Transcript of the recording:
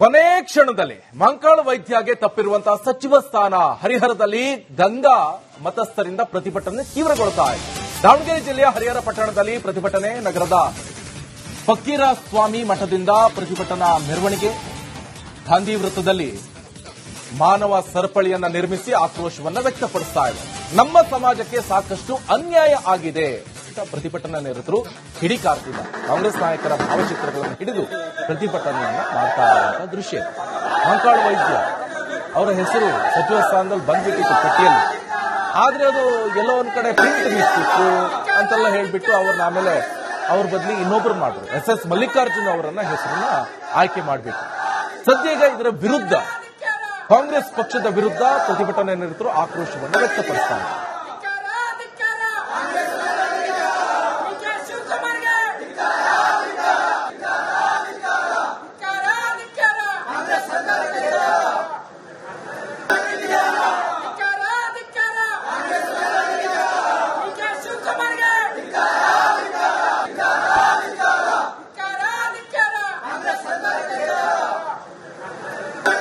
ಕೊನೆ ಕ್ಷಣದಲ್ಲಿ ಮಂಕಾಳ ವೈದ್ಯಗೆ ತಪ್ಪಿರುವಂತಹ ಸಚಿವ ಸ್ಥಾನ ಹರಿಹರದಲ್ಲಿ ಗಂಗಾ ಮತಸ್ಥರಿಂದ ಪ್ರತಿಭಟನೆ ತೀವ್ರಗೊಳ್ತಾ ಇದೆ. ದಾವಣಗೆರೆ ಜಿಲ್ಲೆಯ ಹರಿಹರ ಪಟ್ಟಣದಲ್ಲಿ ಪ್ರತಿಭಟನೆ, ನಗರದ ಫಕೀರ ಸ್ವಾಮಿ ಮಠದಿಂದ ಪ್ರತಿಭಟನಾ ಮೆರವಣಿಗೆ, ಗಾಂಧಿ ವೃತ್ತದಲ್ಲಿ ಮಾನವ ಸರಪಳಿಯನ್ನ ನಿರ್ಮಿಸಿ ಆಕ್ರೋಶವನ್ನ ವ್ಯಕ್ತಪಡಿಸ್ತಾ ಇದೆ. ನಮ್ಮ ಸಮಾಜಕ್ಕೆ ಸಾಕಷ್ಟು ಅನ್ಯಾಯ ಆಗಿದೆ ಅಂತ ಪ್ರತಿಭಟನಾ ನಿರತರು ಕಿಡಿಕಾರ್ತಿದ್ದಾರೆ. ಕಾಂಗ್ರೆಸ್ ನಾಯಕರ ಭಾವಚಿತ್ರಗಳನ್ನು ಹಿಡಿದು ಪ್ರತಿಭಟನೆಯನ್ನ ಮಾಡ್ತಾ ಇರುವಂತಹ ದೃಶ್ಯ. ಮಂಕಾಳ ವೈದ್ಯ ಅವರ ಹೆಸರು ಸಚಿವ ಸ್ಥಾನದಲ್ಲಿ ಬಂದ್ಬಿಟ್ಟಿತ್ತು ಪಟ್ಟಿಯಲ್ಲಿ, ಆದ್ರೆ ಅದು ಎಲ್ಲೋ ಒಂದ್ ಕಡೆ ಪ್ರಿಂಟ್ ಮಿಸ್ಟಿತ್ತು ಅಂತೆಲ್ಲ ಹೇಳ್ಬಿಟ್ಟು ಅವ್ರನ್ನ ಆಮೇಲೆ ಅವ್ರ ಬದಲಿ ಇನ್ನೊಬ್ರು ಮಾಡಿದ್ರು. SS ಮಲ್ಲಿಕಾರ್ಜುನ್ ಅವರನ್ನ ಹೆಸರನ್ನ ಆಯ್ಕೆ ಮಾಡಬೇಕು. ಸದ್ಯ ಈಗ ಇದರ ವಿರುದ್ಧ ಕಾಂಗ್ರೆಸ್ ಪಕ್ಷದ ವಿರುದ್ಧ ಪ್ರತಿಭಟನೆ ನಿರತರು ಆಕ್ರೋಶವನ್ನು ವ್ಯಕ್ತಪಡಿಸ್ತಾರೆ.